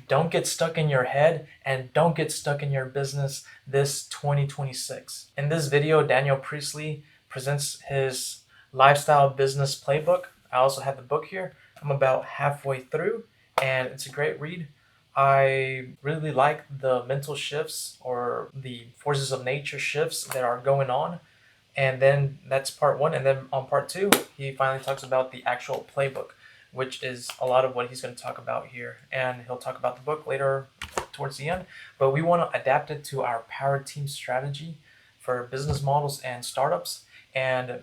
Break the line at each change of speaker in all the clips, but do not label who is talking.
Don't get stuck in your head and don't get stuck in your business this 2026. In this video, Daniel Priestley presents his Lifestyle Business Playbook. I also have the book here. I'm about halfway through and it's a great read. I really like the mental shifts or the forces of nature shifts that are going on. And then that's part one. And then on part two, he finally talks about the actual playbook, which is a lot of what he's going to talk about here. And he'll talk about the book later towards the end. But we want to adapt it to our Powerteam strategy for business models and startups. And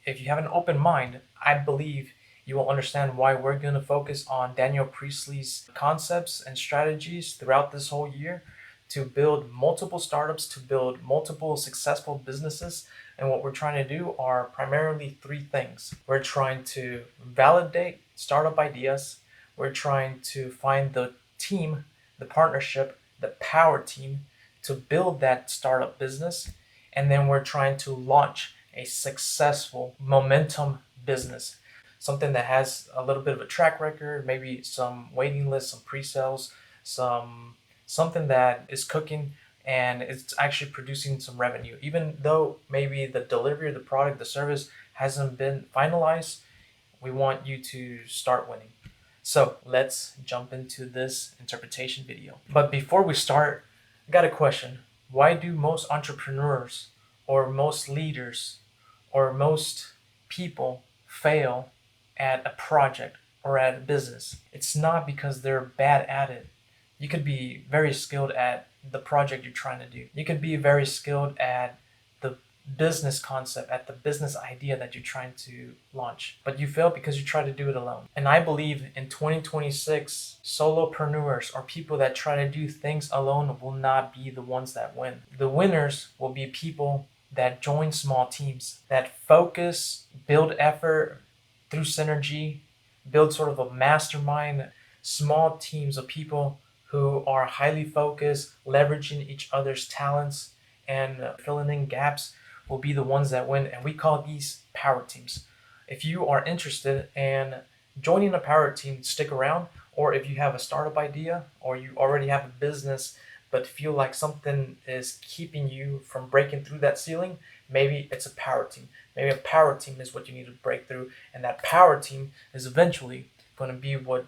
if you have an open mind, I believe you will understand why we're going to focus on Daniel Priestley's concepts and strategies throughout this whole year to build multiple startups, to build multiple successful businesses. And what we're trying to do are primarily three things. We're trying to validate startup ideas. We're trying to find the team, the partnership, the power team to build that startup business. And then we're trying to launch a successful momentum business. Something that has a little bit of a track record, maybe some waiting lists, some pre-sales, something that is cooking and it's actually producing some revenue. Even though maybe the delivery of the product, the service hasn't been finalized, we want you to start winning. So let's jump into this interpretation video. But before we start, I got a question. Why do most entrepreneurs or most leaders or most people fail at a project or at a business? It's not because they're bad at it. You could be very skilled at the project you're trying to do. You could be very skilled at the business concept, at the business idea that you're trying to launch, but you fail because you try to do it alone. And I believe in 2026, solopreneurs or people that try to do things alone will not be the ones that win. The winners will be people that join small teams, that focus, build effort through synergy, build sort of a mastermind, small teams of people who are highly focused, leveraging each other's talents and filling in gaps will be the ones that win. And we call these power teams. If you are interested in joining a power team, stick around. Or if you have a startup idea or you already have a business but feel like something is keeping you from breaking through that ceiling, maybe it's a power team. Maybe a power team is what you need to break through. And that power team is eventually going to be what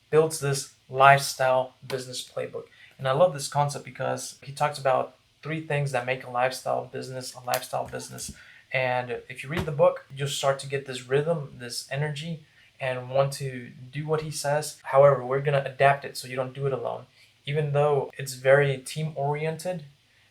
builds this lifestyle business playbook. And I love this concept because he talks about three things that make a lifestyle business. And if you read the book, you'll start to get this rhythm, this energy, and want to do what he says. However, we're going to adapt it so you don't do it alone. Even though it's very team oriented,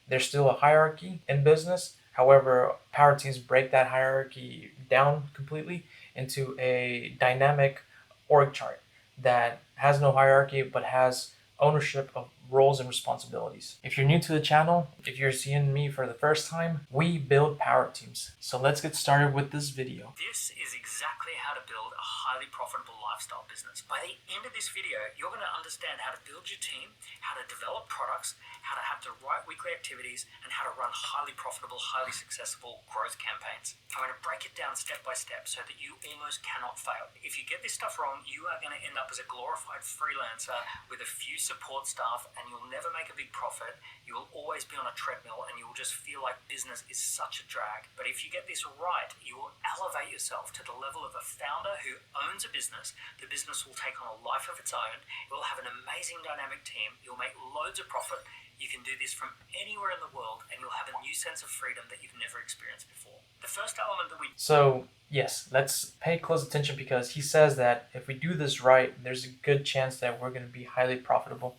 there's still a hierarchy in business. However, power teams break that hierarchy down completely into a dynamic org chart that has no hierarchy but has ownership of roles and responsibilities. If you're new to the channel, if you're seeing me for the first time, we build power teams. So let's get started with this video.
This is exactly how to build a highly profitable lifestyle business. By the end of this video, you're going to understand how to build your team, how to develop products, how to have the right weekly activities, and how to run highly profitable, highly successful growth campaigns. I'm going to break it down step by step so that you almost cannot fail. If you get this stuff wrong, you are going to end up as a glorified freelancer with a few support staff and you'll never make a big profit. You will always be on a treadmill and you will just feel like business is such a drag. But if you get this right, you will elevate yourself to the level of a founder who owns a business. The business will take on a life of its own. It will have an amazing dynamic team. You'll make loads of profit. You can do this from anywhere in the world and you'll have a new sense of freedom that you've never experienced before. The first element that
So yes, let's pay close attention because he says that if we do this right, there's a good chance that we're going to be highly profitable.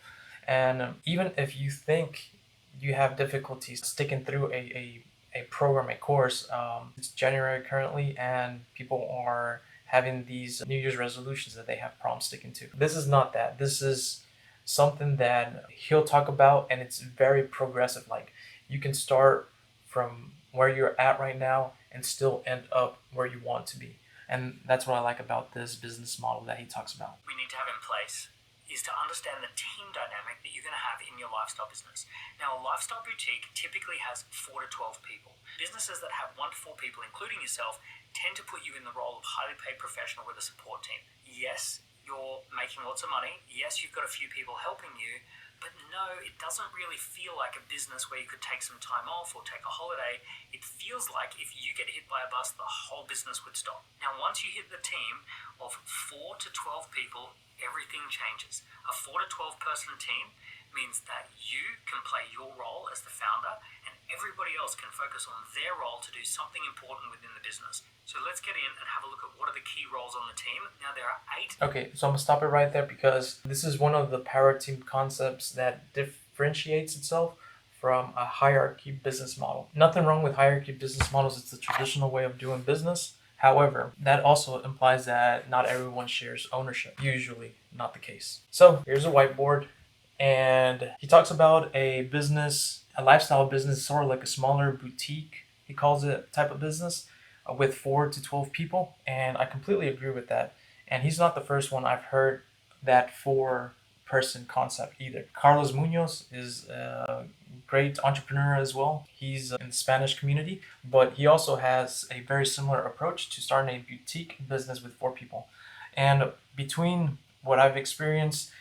And even if you think you have difficulties sticking through a program, a course, it's January currently and people are having these New Year's resolutions that they have problems sticking to. This is not that. This is something that he'll talk about and it's very progressive. Like you can start from where you're at right now and still end up where you want to be. And that's what I like about this business model that he talks about.
we need to have in place is to understand the team dynamic that you're going to have in your lifestyle business. Now, a lifestyle boutique typically has 4 to 12 people. Businesses that have 1 to 4 people, including yourself, tend to put you in the role of highly paid professional with a support team. Yes, you're making lots of money. Yes, you've got a few people helping you, but no, it doesn't really feel like a business where you could take some time off or take a holiday. It feels like if you get hit by a bus, the whole business would stop. Now, once you hit the team of 4 to 12 people, everything changes. A 4 to 12 person team means that you can play your role as the founder and everybody else can focus on their role to do something important within the business. So let's get in and have a look at what are the key roles on the team. Now, there are 8.
Okay, so I'm gonna stop it right there because this is one of the Powerteam concepts that differentiates itself from a hierarchy business model. Nothing wrong with hierarchy business models, it's the traditional way of doing business. However, that also implies that not everyone shares ownership. Usually not the case. So here's a whiteboard, and he talks about a business, a lifestyle business, sort of like a smaller boutique, he calls it, type of business with 4 to 12 people. And I completely agree with that. And he's not the first one I've heard that 4-person concept either. Carlos Munoz is a great entrepreneur as well. He's in the Spanish community, but he also has a very similar approach to starting a boutique business with 4 people. And between what I've experienced,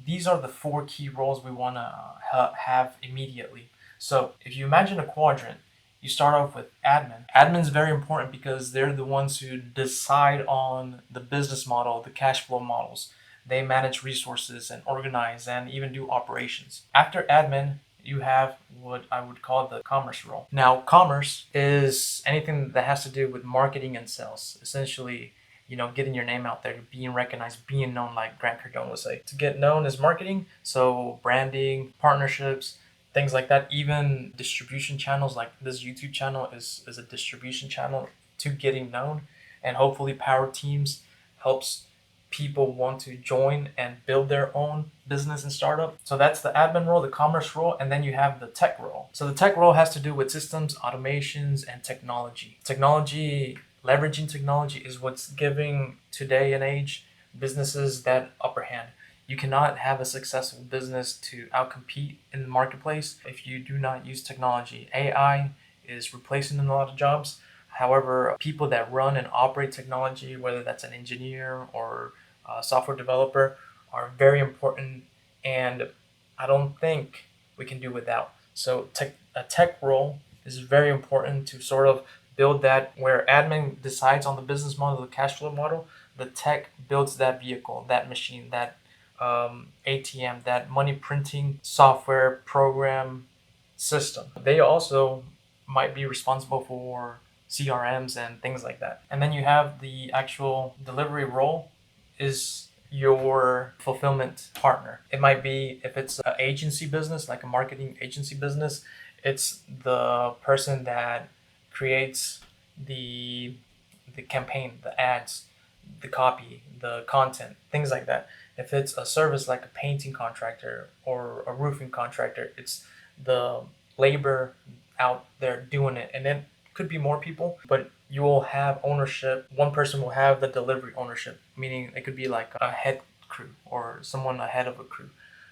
these are the 4 key roles we want to have immediately. So if you imagine a quadrant, you start off with admin. Admin's very important because they're the ones who decide on the business model, the cash flow models. They manage resources and organize and even do operations. After admin, you have what I would call the commerce role. Now, commerce is anything that has to do with marketing and sales. Essentially, getting your name out there, being recognized, being known, like Grant Cardone would say. To get known is marketing, so branding, partnerships, things like that. Even distribution channels, like this YouTube channel is a distribution channel to getting known. And hopefully Powerteams helps people want to join and build their own business and startup. So that's the admin role, the commerce role, and then you have the tech role. So the tech role has to do with systems, automations, and technology. Leveraging technology is what's giving today and age businesses that upper hand. You cannot have a successful business to outcompete in the marketplace if you do not use technology. AI is replacing a lot of jobs. However, people that run and operate technology, whether that's an engineer or a software developer, are very important, and I don't think we can do without. So a tech role is very important to sort of build that, where admin decides on the business model, the cash flow model, the tech builds that vehicle, that machine, that ATM, that money printing software program system. They also might be responsible for CRMs and things like that. And then you have the actual delivery role is your fulfillment partner. It might be, if it's an agency business, like a marketing agency business, it's the person that creates the campaign, the ads, the copy, the content, things like that. If it's a service like a painting contractor or a roofing contractor, it's the labor out there doing it. And then could be more people, but you will have ownership. One person will have the delivery ownership, meaning it could be like a head crew or someone ahead of a crew.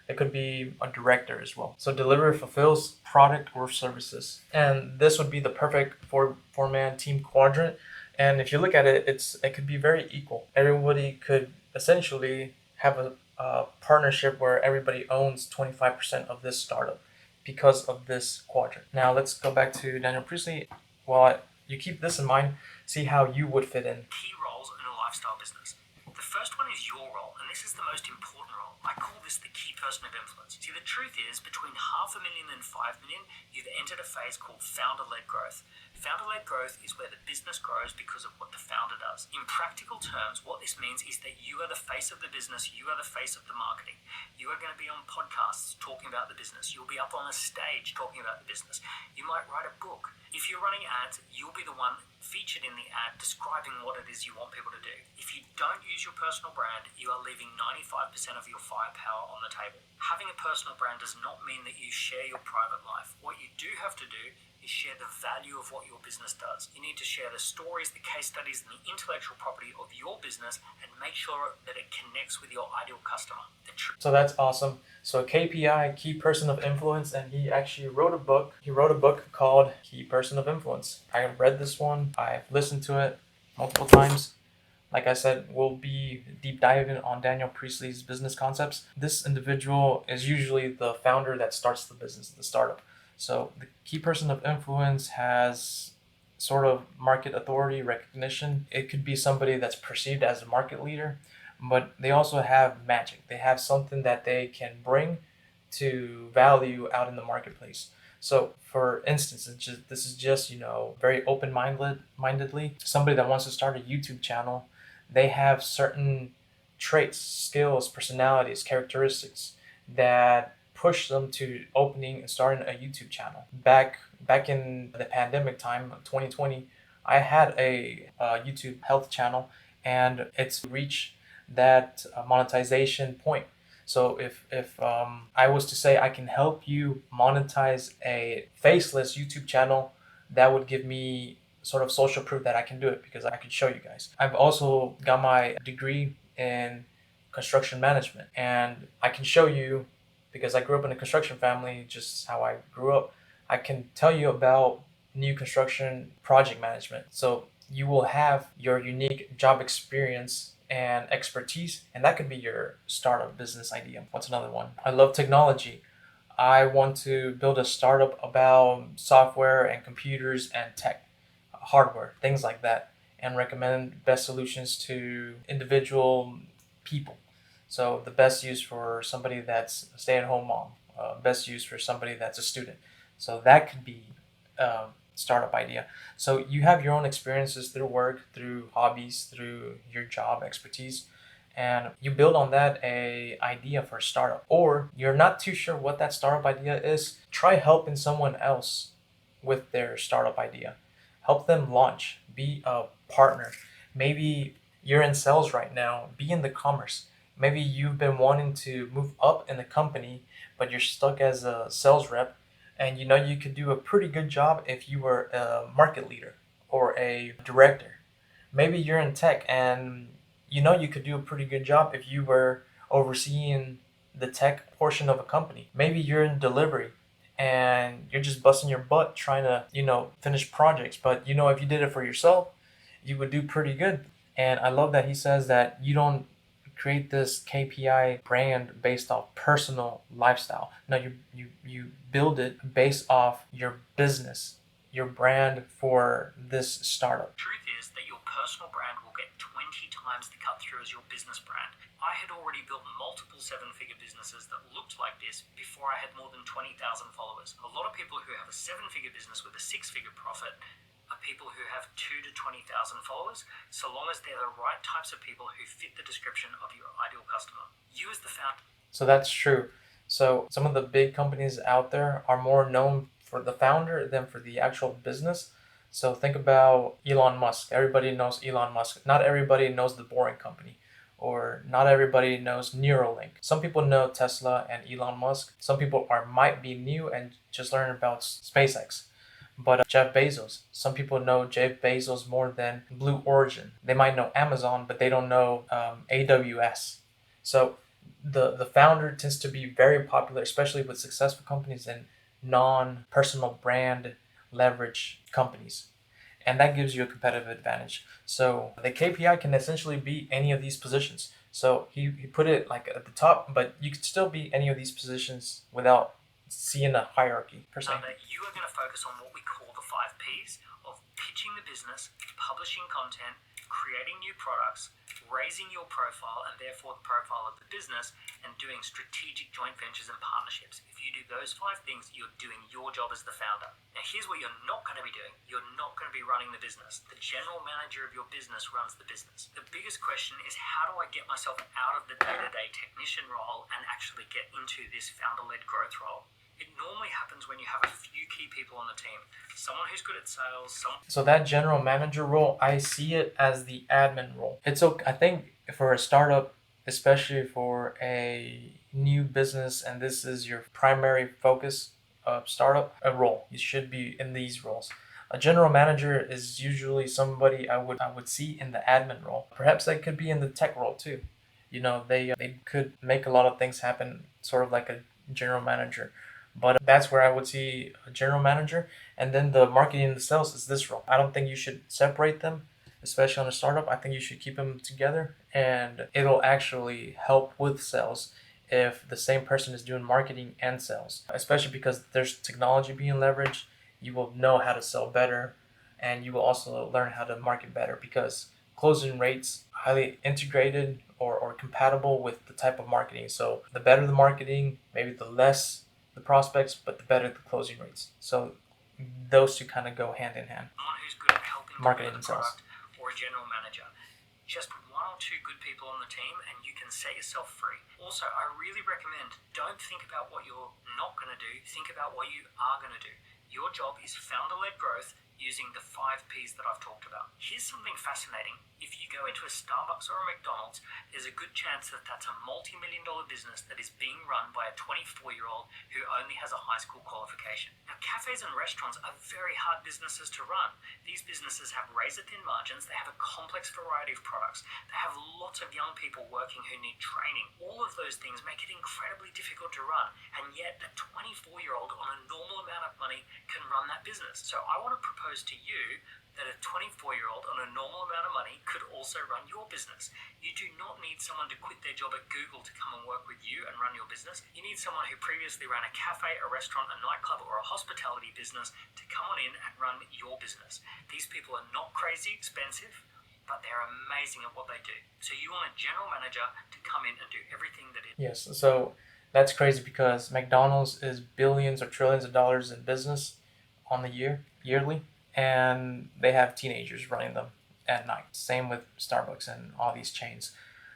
It could be a director as well. So delivery fulfills product or services. And this would be the perfect four-man team quadrant. And if you look at it, it could be very equal. Everybody could essentially have a partnership where everybody owns 25% of this startup because of this quadrant. Now let's go back to Daniel Priestley. While you keep this in mind, see how you would fit in.
Key roles in a lifestyle business. The first one is your role, and this is the most important role. I call this the key person of influence. See, the truth is, between 500,000 and 5 million, you've entered a phase called founder-led growth. Founder-led growth is where the business grows because of what the founder does. In practical terms, what this means is that you are the face of the business, you are the face of the marketing. You are going to be on podcasts talking about the business. You'll be up on a stage talking about the business. You might write a book. If you're running ads, you'll be the one featured in the ad describing what it is you want people to do. If you don't use your personal brand, you are leaving 95% of your firepower on the table. Having a personal brand does not mean that you share your private life. What you do have to do is share the value of what your business does. You need to share the stories, the case studies, and the intellectual property of your business and make sure that it connects with your ideal customer.
So that's awesome. So KPI, Key Person of Influence, and he actually wrote a book. He wrote a book called Key Person of Influence. I read this one. I've listened to it multiple times. Like I said, we'll be deep diving on Daniel Priestley's business concepts. This individual is usually the founder that starts the business, the startup. So the key person of influence has sort of market authority, recognition. It could be somebody that's perceived as a market leader, but they also have magic. They have something that they can bring to value out in the marketplace. So, for instance, this is just very open mindedly somebody that wants to start a YouTube channel. They have certain traits, skills, personalities, characteristics that push them to opening and starting a YouTube channel. Back in the pandemic time of 2020, I had a YouTube health channel, and it's reached that monetization point. So if I was to say I can help you monetize a faceless YouTube channel, that would give me sort of social proof that I can do it because I could show you guys. I've also got my degree in construction management, and I can show you because I grew up in a construction family, just how I grew up. I can tell you about new construction project management. So you will have your unique job experience and expertise, and that could be your startup business idea. What's another one? I love technology. I want to build a startup about software and computers and tech, hardware, things like that, and recommend best solutions to individual people. So the best use for somebody that's a stay-at-home mom, best use for somebody that's a student. So that could be a startup idea. So you have your own experiences through work, through hobbies, through your job expertise, and you build on that a idea for a startup. Or you're not too sure what that startup idea is, try helping someone else with their startup idea. Help them launch, be a partner. Maybe you're in sales right now, be in the commerce. Maybe you've been wanting to move up in the company, but you're stuck as a sales rep, and you could do a pretty good job if you were a market leader or a director. Maybe you're in tech, and you could do a pretty good job if you were overseeing the tech portion of a company. Maybe you're in delivery and you're just busting your butt trying to finish projects, but if you did it for yourself, you would do pretty good. And I love that he says that you don't create this KPI brand based off personal lifestyle. No, you build it based off your business, your brand for this startup.
Truth is that your personal brand will get 20 times the cut through as your business brand. I had already built multiple seven-figure businesses that looked like this before I had more than 20,000 followers. A lot of people who have a seven-figure business with a six-figure profit are people who have 2 to 20,000 followers, so long as they're the right types of people who fit the description of your ideal customer. You as the founder.
So that's true. So some of the big companies out there are more known for the founder than for the actual business. So think about Elon Musk. Everybody knows Elon Musk. Not everybody knows the Boring Company, or not everybody knows Neuralink. Some people know Tesla and Elon Musk. Some people might be new and just learn about SpaceX. But Jeff Bezos, some people know Jeff Bezos more than Blue Origin. They might know Amazon, but they don't know AWS. So the founder tends to be very popular, especially with successful companies and non-personal brand leverage companies. And that gives you a competitive advantage. So the KPI can essentially be any of these positions. So he put it like at the top, but you could still be any of these positions without seeing a hierarchy per se.
You are going to focus on what we call the 5 Ps of pitching the business, publishing content, creating new products, raising your profile and therefore the profile of the business, and doing strategic joint ventures and partnerships. If you do those 5 things, you're doing your job as the founder. Now here's what you're not going to be doing. You're not going to be running the business. The general manager of your business runs the business. The biggest question is, how do I get myself out of the day-to-day technician role and actually get into this founder-led growth role? It normally happens when you have a few key people on the team. Someone who's good at sales,
So that general manager role, I see it as the admin role. It's okay. I think for a startup, especially for a new business, and this is your primary focus of startup, a role. You should be in these roles. A general manager is usually somebody I would see in the admin role. Perhaps they could be in the tech role too. They could make a lot of things happen, sort of like a general manager. But that's where I would see a general manager. And then the marketing and the sales is this role. I don't think you should separate them especially on a startup, I think you should keep them together, and it'll actually help with sales if the same person is doing marketing and sales, especially because there's technology being leveraged. You will know how to sell better, and you will also learn how to market better because closing rates highly integrated or compatible with the type of marketing. So the better the marketing, maybe the less the prospects, but the better the closing rates. So those two kind of go hand in hand.
Someone who's good at helping
Marketing
deliver
and
the
sales.
product, or a general manager. Just one or two good people on the team and you can set yourself free. Also, I really recommend don't think about what you're not going to do, think about what you are going to do. Your job is founder-led growth using the 5 Ps that I've talked about. Here's something fascinating. If you go into a Starbucks or a McDonald's, there's a good chance that that's a multi-million-dollar business that is being run by a 24-year-old who only has a high school qualification. Now, cafes and restaurants are very hard businesses to run. These businesses have razor-thin margins, they have a complex variety of products, they have lots of young people working who need training. All of those things make it incredibly difficult to run, and yet a 24-year-old on a normal amount of money can run that business. So I want to propose to you that a 24-year-old on a normal amount of money could also run your business. You do not need someone to quit their job at Google to come and work with you and run your business. You need someone who previously ran a cafe, a restaurant, a nightclub, or a hospitality business to come on in and run your business. These people are not crazy expensive, but they're amazing at what they do. So you want a general manager to come in and do everything that it.
Yes, so that's crazy because McDonald's is billions or trillions of dollars in business on the yearly, and they have teenagers running them at night. Same with Starbucks and all these chains.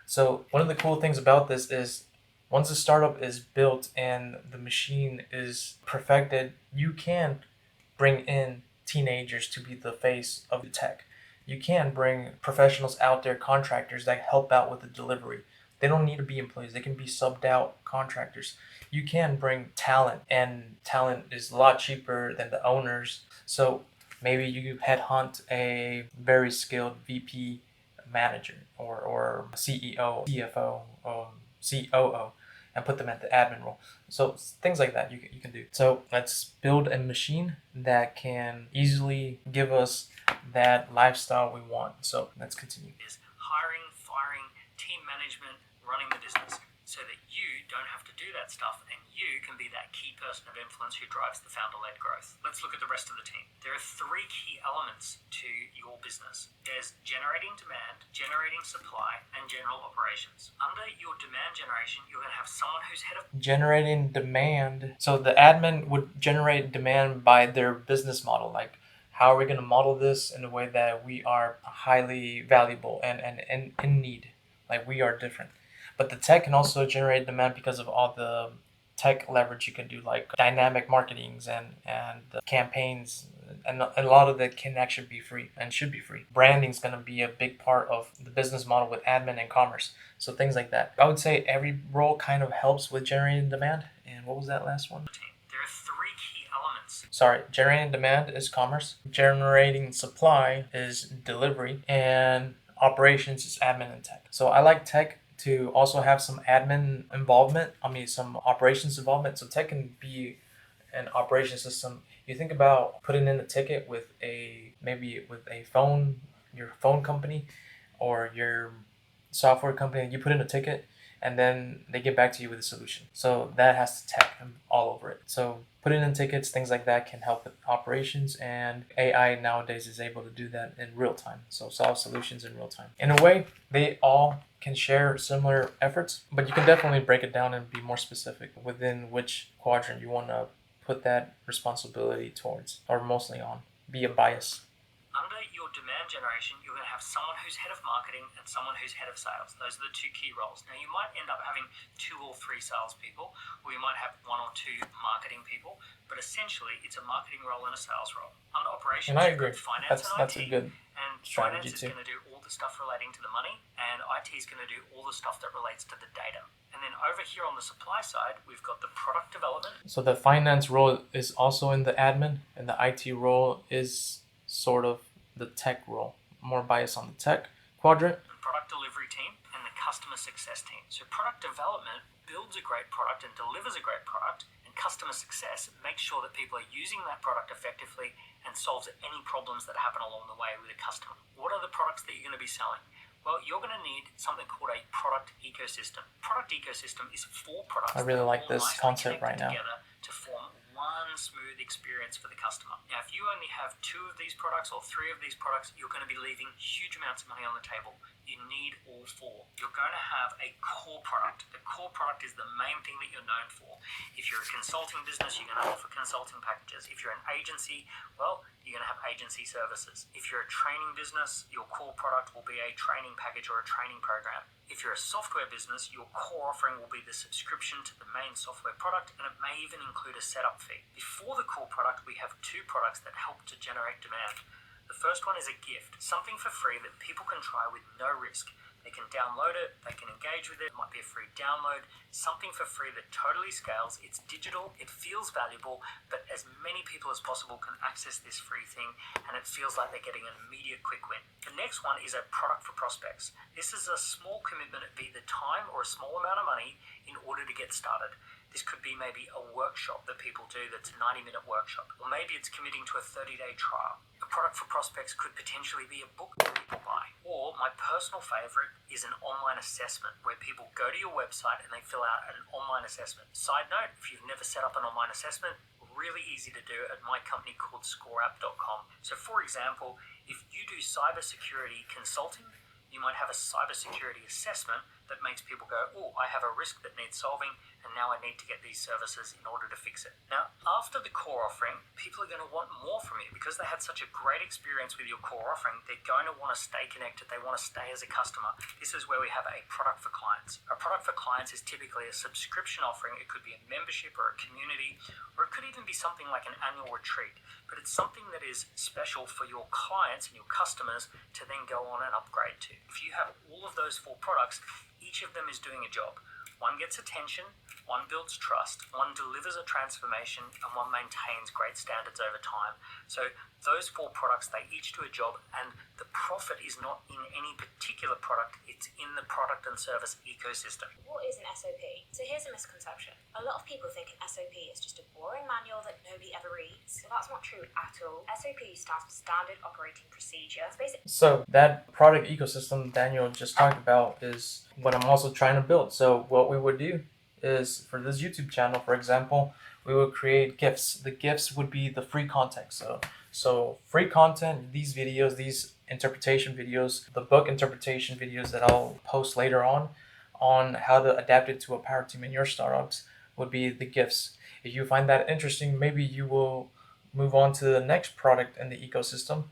So one of the cool things about this is once a startup is built and the machine is perfected, you can bring in teenagers to be the face of the tech. You can bring professionals out there, contractors that help out with the delivery. They don't need to be employees. They can be subbed out contractors. You can bring talent, and talent is a lot cheaper than the owners. So maybe you headhunt a very skilled VP manager or CEO, CFO, or COO, and put them at the admin role. So things like that you can do. So let's build a machine that can easily give us that lifestyle we want. So let's continue.
Is hiring, firing, team management, running the business, so that you don't have to do that stuff and you can be that key person of influence who drives the founder-led growth. Let's look at the rest of the team. There are 3 key elements to your business. There's generating demand, generating supply, and general operations. Under your demand generation, you're going to have someone who's head of
Generating demand. So the admin would generate demand by their business model. Like, how are we going to model this in a way that we are highly valuable and in need? Like, we are different. But the tech can also generate demand because of all the tech leverage you can do, like dynamic marketings and campaigns, and a lot of that can actually be free and should be free. Branding is going to be a big part of the business model with admin and commerce. So things like that. I would say every role kind of helps with generating demand. And what was that last one?
There are 3 key elements.
Sorry, generating demand is commerce. Generating supply is delivery. And operations is admin and tech. So I like tech to also have some admin involvement. Some operations involvement. So tech can be an operation system. You think about putting in a ticket with your phone company or your software company. You put in a ticket and then they get back to you with a solution. So that has tech all over it. So putting in tickets, things like that can help with operations, and AI nowadays is able to do that in real time. So solve solutions in real time. In a way, they all can share similar efforts, but you can definitely break it down and be more specific within which quadrant you want to put that responsibility towards, or mostly on. Be a bias.
Under your demand generation, you're going to have someone who's head of marketing and someone who's head of sales. Those are the 2 key roles. Now, you might end up having 2 or 3 salespeople, or you might have 1 or 2 marketing people, but essentially, it's a marketing role and a sales role. Under operations,
And I agree.
Finance and
That's
IT.
a good
And
strategy
finance is
too.
going to do all the stuff relating to the money, and IT is going to do all the stuff that relates to the data. And then over here on the supply side, we've got the product development.
So the finance role is also in the admin, and the IT role is sort of the tech role. More bias on the tech quadrant.
The product delivery team and the customer success team. So product development builds a great product and delivers a great product, and customer success makes sure that people are using that product effectively and solves any problems that happen along the way with a customer. What are the products that you're going to be selling? Well, you're going to need something called a product ecosystem. Product ecosystem is 4 products.
I really like this
nicely
concept right now.
together to form one smooth experience for the customer. Now, if you only have 2 of these products or 3 of these products, you're going to be leaving huge amounts of money on the table. You need all 4. You're going to have a core product. The core product is the main thing that you're known for. If you're a consulting business, you're going to offer consulting packages. If you're an agency, well, you're going to have agency services. If you're a training business, your core product will be a training package or a training program. If you're a software business, your core offering will be the subscription to the main software product, and it may even include a setup fee. Before the core product, we have 2 products that help to generate demand. The first one is a gift, something for free that people can try with no risk. They can download it, they can engage with it, it might be a free download, something for free that totally scales, it's digital, it feels valuable, but as many people as possible can access this free thing, and it feels like they're getting an immediate quick win. The next one is a product for prospects. This is a small commitment of either time or a small amount of money in order to get started. This could be maybe a workshop that people do that's a 90-minute workshop, or maybe it's committing to a 30-day trial. A product for prospects could potentially be a book that people buy. Or my personal favorite is an online assessment where people go to your website and they fill out an online assessment. Side note, if you've never set up an online assessment, really easy to do at my company called scoreapp.com. So for example, if you do cybersecurity consulting, you might have a cybersecurity assessment that makes people go, oh, I have a risk that needs solving, and now I need to get these services in order to fix it. Now, after the core offering, people are going to want more from you because they had such a great experience with your core offering. They're going to want to stay connected. They want to stay as a customer. This is where we have a product for clients. A product for clients is typically a subscription offering. It could be a membership or a community, or it could even be something like an annual retreat. But it's something that is special for your clients and your customers to then go on and upgrade to. If you have all of those 4 products, each of them is doing a job. One gets attention, one builds trust, one delivers a transformation, and one maintains great standards over time. So those 4 products, they each do a job, and the profit is not in any particular product, it's in the product and service ecosystem.
What is an SOP? So here's a misconception. A lot of people think an SOP is just a boring manual that nobody ever reads. Well, that's not true at all. SOP stands for Standard Operating Procedure. It's basically
So that product ecosystem Daniel just talked about is what I'm also trying to build. So what we would do is, for this YouTube channel, for example, we would create gifts. The gifts would be the free content. So free content, these videos, these interpretation videos, the book interpretation videos that I'll post later on how to adapt it to a power team in your startups would be the gifts. If you find that interesting, maybe you will move on to the next product in the ecosystem,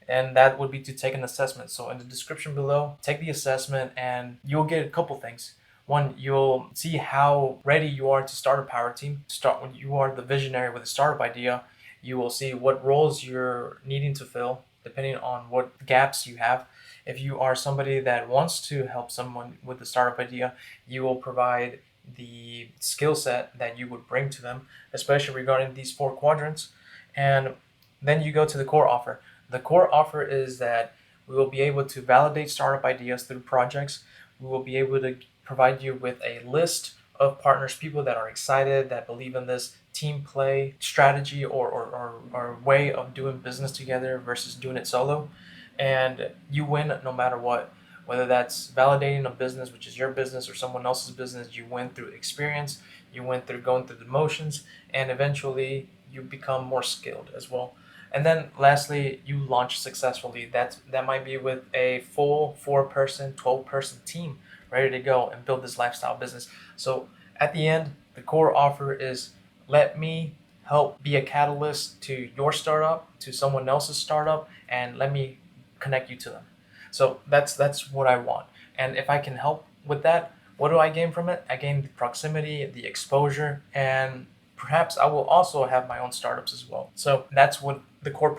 and that would be to take an assessment. So in the description below, take the assessment and you'll get a couple things. One, you'll see how ready you are to start a power team. When you are the visionary with a startup idea, you will see what roles you're needing to fill depending on what gaps you have. If you are somebody that wants to help someone with a startup idea, you will provide the skill set that you would bring to them, especially regarding these 4 quadrants. And then you go to the core offer. The core offer is that we will be able to validate startup ideas through projects. We will be able to provide you with a list of partners, people that are excited, that believe in this team play strategy or way of doing business together versus doing it solo. And you win no matter what, whether that's validating a business, which is your business, or someone else's business. You win through experience, you win through going through the motions, and eventually you become more skilled as well. And then lastly, you launch successfully. That might be with a full 4-person, 12-person team ready to go and build this lifestyle business. So at the end, the core offer is, let me help be a catalyst to your startup, to someone else's startup, and let me connect you to them. So that's what I want. And if I can help with that, what do I gain from it? I gain the proximity, the exposure, and perhaps I will also have my own startups as well. So that's what the core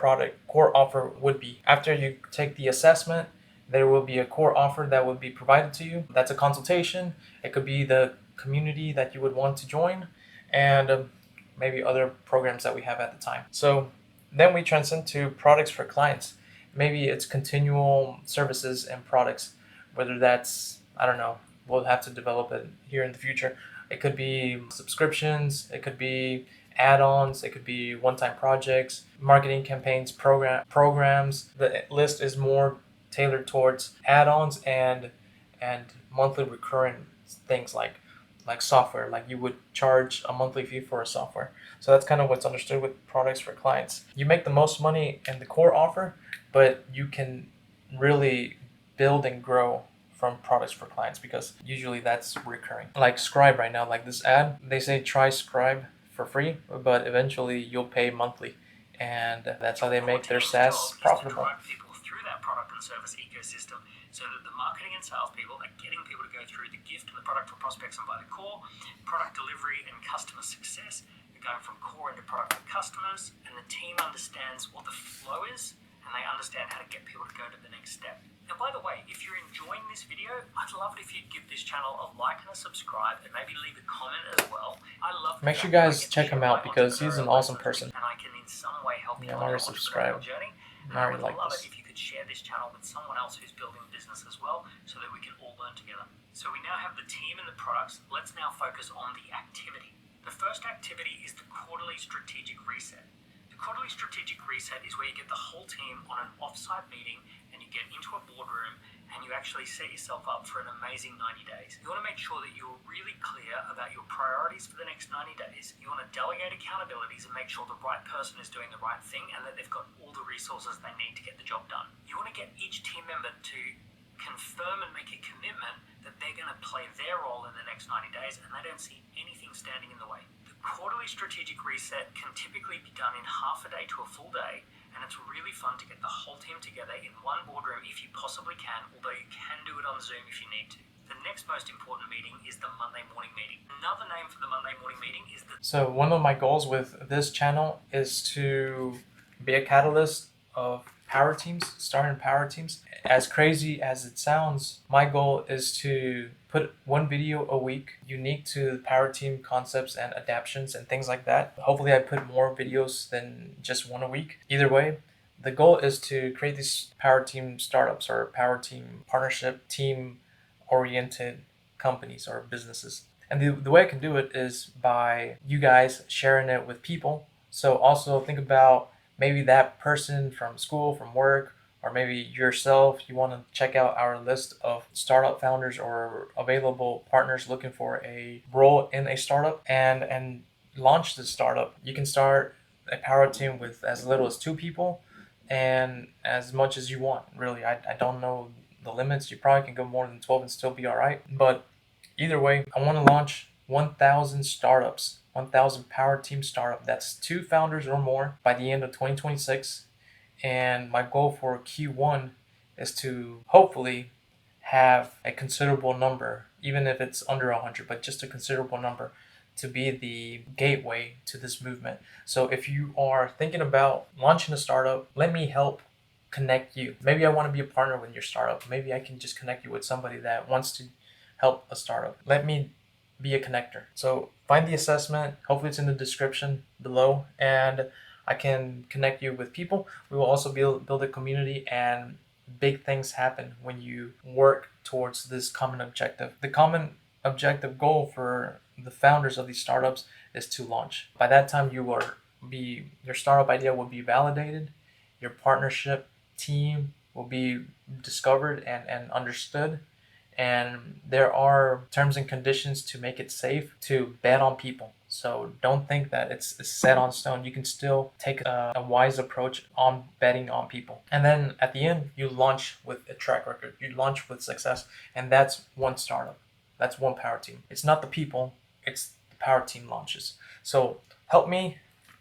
offer would be. After you take the assessment, there will be a core offer that will be provided to you. That's a consultation. It could be the community that you would want to join, and maybe other programs that we have at the time. So then we transcend to products for clients. Maybe it's continual services and products, whether that's, I don't know, we'll have to develop it here in the future. It could be subscriptions, it could be add-ons, it could be one-time projects, marketing campaigns, programs. The list is more tailored towards add-ons and monthly recurring things like software, like you would charge a monthly fee for a software. So that's kind of what's understood with products for clients. You make the most money in the core offer, but you can really build and grow from products for clients because usually that's recurring. Like Scribe right now, like this ad, they say try Scribe for free, but eventually you'll pay monthly. And that's how they make their SaaS profitable.
Drive people through that product and service ecosystem so that the marketing and sales people are getting people to go through the gift and the product for prospects and buy the core, product delivery and customer success. They're going from core into product for customers, and the team understands what the flow is and they understand how to get people to go to the next step. Now, by the way, if you're enjoying this video, I'd love it if you'd give this channel a like and a subscribe and maybe leave a comment as well. I love.
Make sure you guys check him out because he's an awesome person.
And I can in some way help you
I'm
on your
already subscribed.
journey. And
I
I
already
would
like
love
this.
it if you could share this channel with someone else who's building a business as well so that we can all learn together. So we now have the team and the products. Let's now focus on the activity. The first activity is the quarterly strategic reset. The quarterly strategic reset is where you get the whole team on an offsite meeting and you get into a boardroom and you actually set yourself up for an amazing 90 days. You want to make sure that you're really clear about your priorities for the next 90 days. You want to delegate accountabilities and make sure the right person is doing the right thing and that they've got all the resources they need to get the job done. You want to get each team member to confirm and make a commitment that they're going to play their role in the next 90 days and they don't see anything standing in the way. The quarterly strategic reset can typically be done in half a day to a full day, and it's really fun to get the whole team together in one boardroom if you possibly can, although you can do it on Zoom if you need to. The next most important meeting is the Monday morning meeting. Another name for the Monday morning meeting is the...
So one of my goals with this channel is to be a catalyst of Powerteams, starting Powerteams. As crazy as it sounds, my goal is to put one video a week unique to the Powerteam concepts and adaptions and things like that. Hopefully I put more videos than just one a week. Either way, the goal is to create these Powerteam startups or Powerteam partnership team oriented companies or businesses. And the way I can do it is by you guys sharing it with people. So also think about maybe that person from school, from work, or maybe yourself, you want to check out our list of startup founders or available partners looking for a role in a startup and launch the startup. You can start a Powerteam with as little as 2 people and as much as you want, really. I don't know the limits. You probably can go more than 12 and still be all right. But either way, I want to launch 1,000 startups, 1,000 Powerteam startup. That's 2 founders or more by the end of 2026. And my goal for Q1 is to hopefully have a considerable number, even if it's under 100, but just a considerable number to be the gateway to this movement. So if you are thinking about launching a startup, let me help connect you. Maybe I want to be a partner with your startup. Maybe I can just connect you with somebody that wants to help a startup. Let me be a connector. So find the assessment. Hopefully it's in the description below, and I can connect you with people. We will also build a community, and big things happen when you work towards this common objective. The common objective goal for the founders of these startups is to launch. By that time, your startup idea will be validated, your partnership team will be discovered and understood, and there are terms and conditions to make it safe to bet on people. So don't think that it's set on stone. You can still take a wise approach on betting on people. And then at the end, you launch with a track record. You launch with success. And that's one startup. That's one Powerteam. It's not the people. It's the Powerteam launches. So help me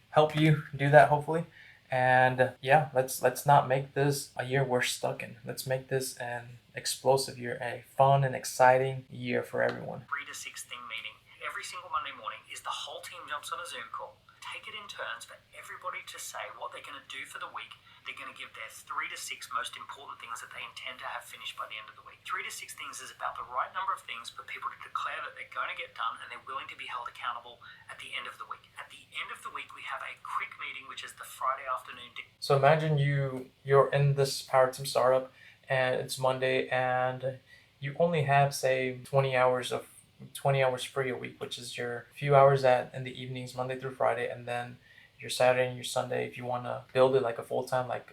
help you do that, hopefully. And yeah, let's not make this a year we're stuck in. Let's make this an explosive year, a fun and exciting year for everyone.
3 to 6 thing meeting. Every single Monday morning is the whole team jumps on a Zoom call. Take it in turns for everybody to say what they're going to do for the week. They're going to give their 3 to 6 most important things that they intend to have finished by the end of the week. 3 to 6 things is about the right number of things for people to declare that they're going to get done and they're willing to be held accountable at the end of the week. At the end of the week, we have a quick meeting, which is the Friday afternoon.
So imagine you're in this Powerteam startup and it's Monday and you only have, say, 20 hours of 20 hours free a week, which is your few hours in the evenings, Monday through Friday, and then your Saturday and your Sunday if you want to build it like a full time, like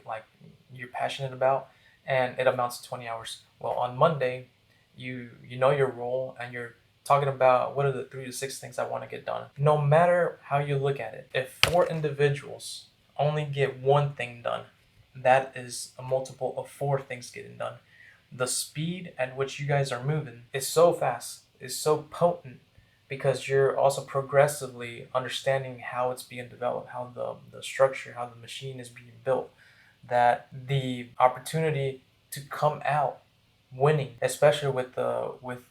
you're passionate about, and it amounts to 20 hours. Well, on Monday, you know your role and you're talking about what are the 3 to 6 things I want to get done. No matter how you look at it, if 4 individuals only get one thing done, that is a multiple of 4 things getting done. The speed at which you guys are moving is so fast, is so potent, because you're also progressively understanding how it's being developed, how the structure, how the machine is being built, that the opportunity to come out winning, especially with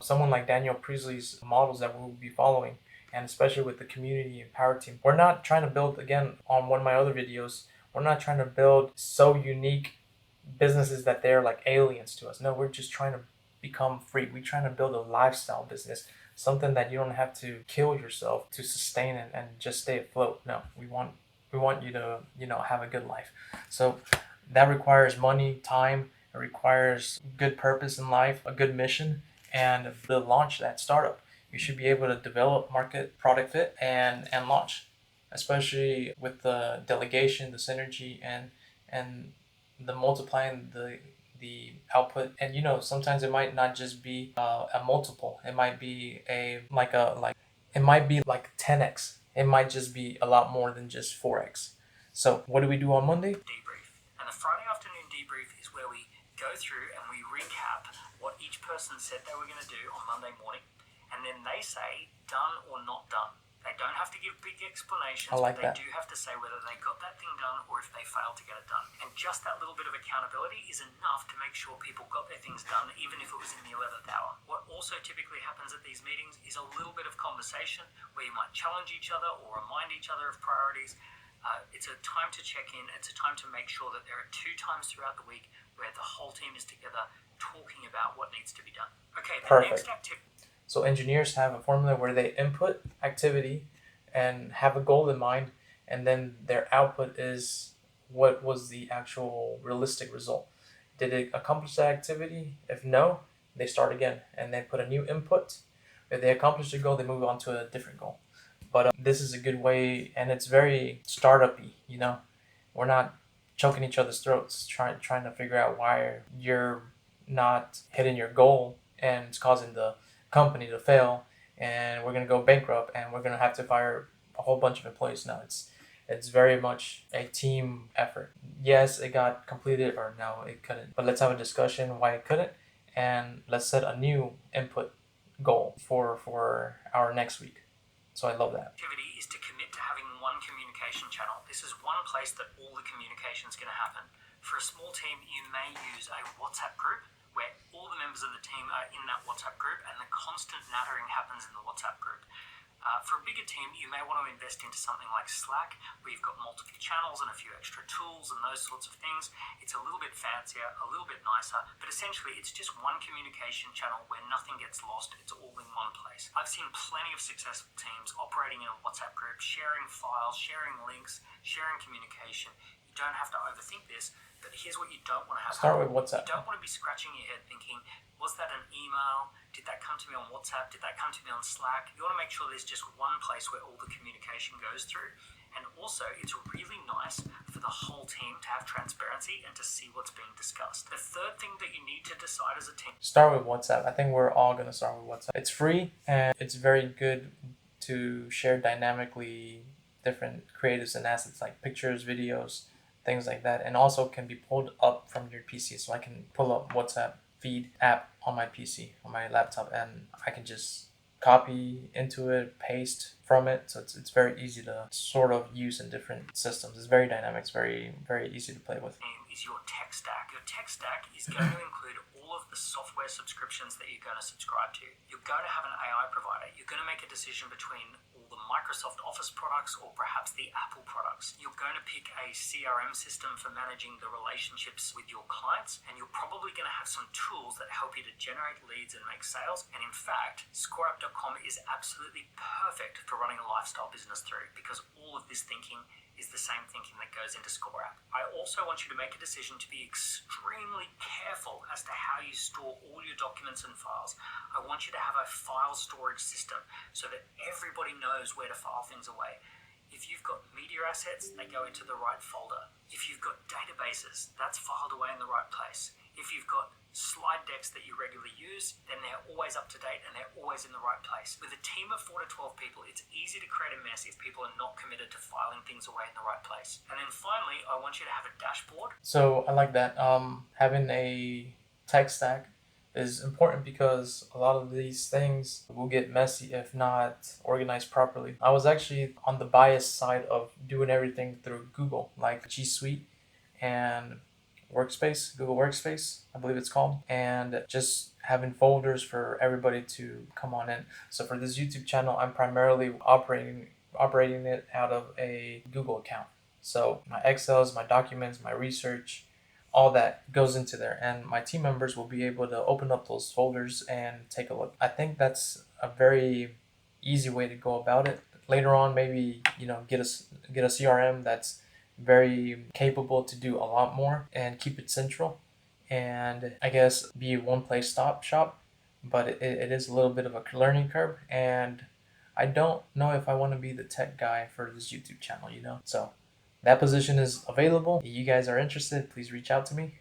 someone like Daniel Priestley's models that we'll be following, and especially with the community and Powerteam. We're not trying to build, again, on one of my other videos, we're not trying to build so unique businesses that they're like aliens to us. No, we're just trying to become free. We're trying to build a lifestyle business, something that you don't have to kill yourself to sustain it and just stay afloat. No, we want you to, have a good life. So that requires money, time, it requires good purpose in life, a good mission, and to launch that startup. You should be able to develop, market, product fit, and launch, especially with the delegation, the synergy, and the multiplying the output. And sometimes it might not just be a multiple. It might be it might be like 10x. It might just be a lot more than just 4x. So what do we do on Monday?
Debrief. And the Friday afternoon debrief is where we go through and we recap what each person said they were going to do on Monday morning, and then they say done or not done. They don't have to give big explanations,
but
they do have to say whether they got that thing done or if they failed to get it done. And just that little bit of accountability is enough to make sure people got their things done, even if it was in the 11th hour. What also typically happens at these meetings is a little bit of conversation where you might challenge each other or remind each other of priorities. It's a time to check in. It's a time to make sure that there are 2 times throughout the week where the whole team is together talking about what needs to be done. Okay, the
Perfect.
next activity.
So engineers have a formula where they input activity and have a goal in mind, and then their output is what was the actual realistic result. Did it accomplish that activity? If no, they start again and they put a new input. If they accomplish the goal, they move on to a different goal. But this is a good way, and it's very startup-y, We're not choking each other's throats, trying to figure out why you're not hitting your goal, and it's causing the company to fail, and we're gonna go bankrupt, and we're gonna have to fire a whole bunch of employees. No, it's very much a team effort. Yes, it got completed, or no, it couldn't. But let's have a discussion why it couldn't, and let's set a new input goal for our next week. So I love that.
Activity is to commit to having one communication channel. This is one place that all the communication is going to happen. For a small team, you may use a WhatsApp group where all the members of the team are in that WhatsApp group and the constant nattering happens in the WhatsApp group. For a bigger team, you may want to invest into something like Slack, where you've got multiple channels and a few extra tools and those sorts of things. It's a little bit fancier, a little bit nicer, but essentially it's just one communication channel where nothing gets lost. It's all in one place. I've seen plenty of successful teams operating in a WhatsApp group, sharing files, sharing links, sharing communication. You don't have to overthink this, but here's what you don't want to have.
Start with WhatsApp.
You don't want to be scratching your head thinking, was that an email? Did that come to me on WhatsApp? Did that come to me on Slack? You want to make sure there's just one place where all the communication goes through. And also, it's really nice for the whole team to have transparency and to see what's being discussed. The third thing that you need to decide as a team.
Start with WhatsApp. I think we're all going to start with WhatsApp. It's free, and it's very good to share dynamically different creatives and assets like pictures, videos, things like that, and also can be pulled up from your PC. So I can pull up WhatsApp feed app on my PC, on my laptop, and I can just copy into it, paste from it. So it's very easy to sort of use in different systems. It's very dynamic. It's very, very easy to play with.
Is your tech stack. Your tech stack is going to include all of the software subscriptions that you're going to subscribe to. You're going to have an AI provider. You're going to make a decision between all the Microsoft Office products or perhaps the Apple products. You're going to pick a CRM system for managing the relationships with your clients, and you're probably going to have some tools that help you to generate leads and make sales. And in fact, scoreup.com is absolutely perfect for running a lifestyle business through, because all of this thinking is the same thinking that goes into Score App. I also want you to make a decision to be extremely careful as to how you store all your documents and files. I want you to have a file storage system so that everybody knows where to file things away. If you've got media assets, they go into the right folder. If you've got databases, that's filed away in the right place. If you've got slide decks that you regularly use, then they're always up to date and they're always in the right place. With a team of 4 to 12 people, it's easy to create a mess if people are not committed to filing things away in the right place. And then finally, I want you to have a dashboard.
So I like that. Having a tech stack is important because a lot of these things will get messy if not organized properly. I was actually on the bias side of doing everything through Google, like G Suite and Workspace, Google Workspace, I believe it's called, and just having folders for everybody to come on in. So for this YouTube channel, I'm primarily operating it out of a Google account. So my Excels, my documents, my research, all that goes into there, and my team members will be able to open up those folders and take a look. I think that's a very easy way to go about it. Later on, maybe get a CRM that's very capable to do a lot more and keep it central, and I guess be one place stop shop. But it is a little bit of a learning curve, and I don't know if I want to be the tech guy for this YouTube channel, So that position is available. If you guys are interested, please reach out to me.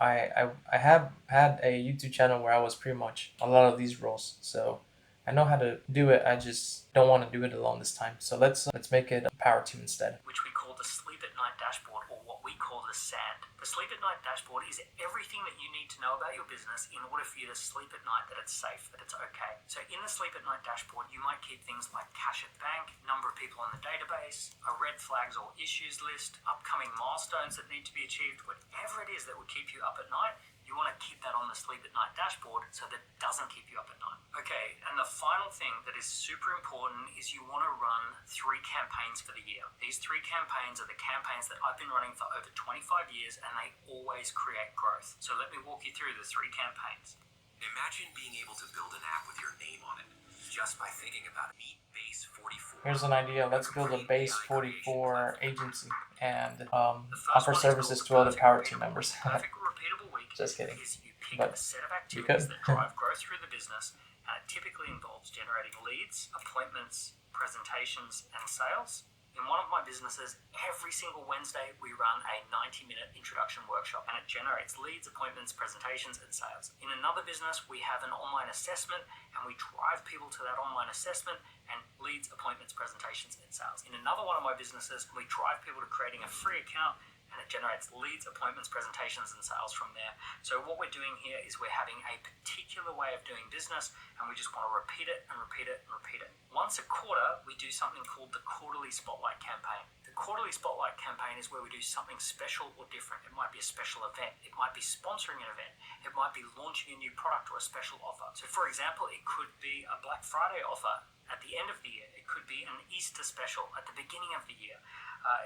I have had a YouTube channel where I was pretty much a lot of these roles, so I know how to do it. I just don't want to do it alone this time. So let's make it a power team instead.
Which we call the Sleep at Night dashboard, or what we call the SAND. The Sleep at Night dashboard is everything that you need to know about your business in order for you to sleep at night that it's safe, that it's okay. So in the Sleep at Night dashboard, you might keep things like cash at bank, number of people on the database, a red flags or issues list, upcoming milestones that need to be achieved, whatever it is that would keep you up at night. You want to keep that on the Sleep at Night dashboard so that it doesn't keep you up at night. Okay, and the final thing that is super important is you want to run 3 campaigns for the year. These 3 campaigns are the campaigns that I've been running for over 25 years, and they always create growth. So let me walk you through the 3 campaigns. Imagine being able to build an app with your name on it just by thinking about it. Meet Base 44.
Here's an idea. Let's build a Base 44 agency and offer services to other power team members.
Perfect repeatable week.
Just kidding.
Is you pick
But
a set of activities that drive growth through the business, and it typically involves generating leads, appointments, presentations, and sales. In one of my businesses, every single Wednesday we run a 90-minute introduction workshop, and it generates leads, appointments, presentations, and sales. In another business, we have an online assessment, and we drive people to that online assessment and leads, appointments, presentations, and sales. In another one of my businesses, we drive people to creating a free account, and it generates leads, appointments, presentations, and sales from there. So what we're doing here is we're having a particular way of doing business, and we just want to repeat it and repeat it and repeat it. Once a quarter, we do something called the Quarterly Spotlight Campaign. The Quarterly Spotlight Campaign is where we do something special or different. It might be a special event. It might be sponsoring an event. It might be launching a new product or a special offer. So for example, it could be a Black Friday offer at the end of the year. It could be an Easter special at the beginning of the year.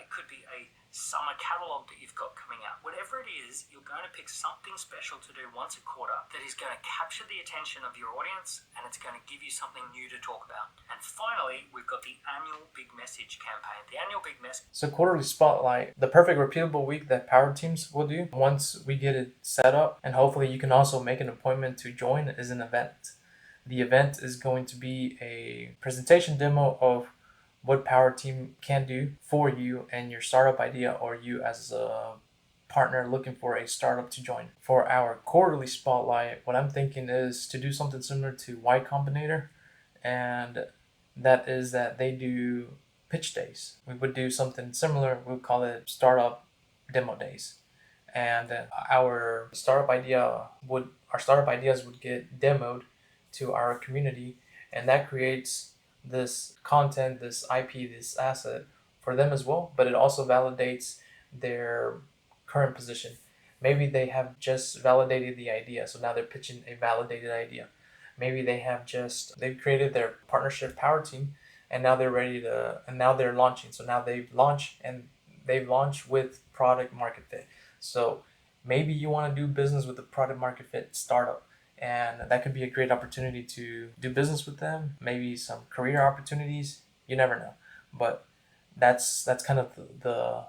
It could be a summer catalog that you've got coming out. Whatever it is, you're going to pick something special to do once a quarter that is going to capture the attention of your audience, and it's going to give you something new to talk about. And finally, we've got the annual Big Message campaign. The annual Big Message.
So Quarterly Spotlight, the perfect repeatable week that power teams will do once we get it set up, and hopefully you can also make an appointment to join, is an event. The event is going to be a presentation demo of what Power Team can do for you and your startup idea, or you as a partner looking for a startup to join. For our Quarterly Spotlight, what I'm thinking is to do something similar to Y Combinator, and that is that they do pitch days. We would do something similar. We'll call it Startup Demo Days, and our startup ideas would get demoed to our community, and that creates this content, this IP, this asset for them as well, but it also validates their current position. Maybe they have just validated the idea, so now they're pitching a validated idea. Maybe they've created their partnership power team, and now they're launching. So now they've launched with product market fit. So maybe you want to do business with a product market fit startup, and that could be a great opportunity to do business with them, maybe some career opportunities, you never know. But that's kind of the